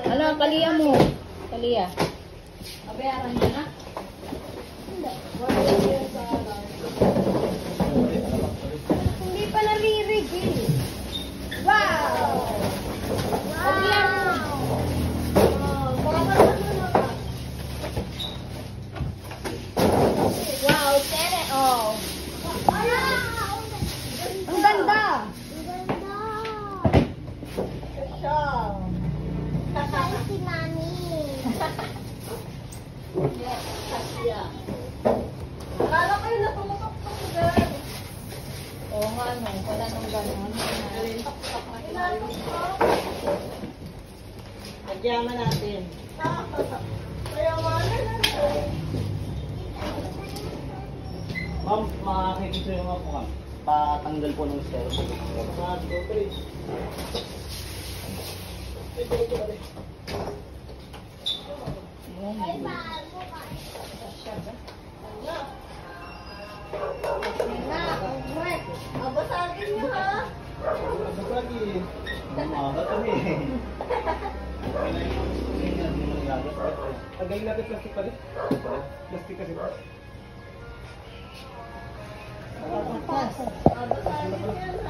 Ano, kaliya mo. Kaliya. Abayaran niya na? Hindi pa nare-reveal. Wow! Wow! Wow, tere, oh. Ang ganda. Kakay si Mami. Akala ko yun natumutok-tok ko dyan. Oo nga, no. Wala nang gano'n. Nagyaman natin. Kaya wala na. Ma'am, makakikita yung mga po kami. Patanggal po ng stero. Abasagin mo ha. Umaga kami. Tagay natin plastic pa rin. Plastic kasi pa. Abasagin mo yan ha.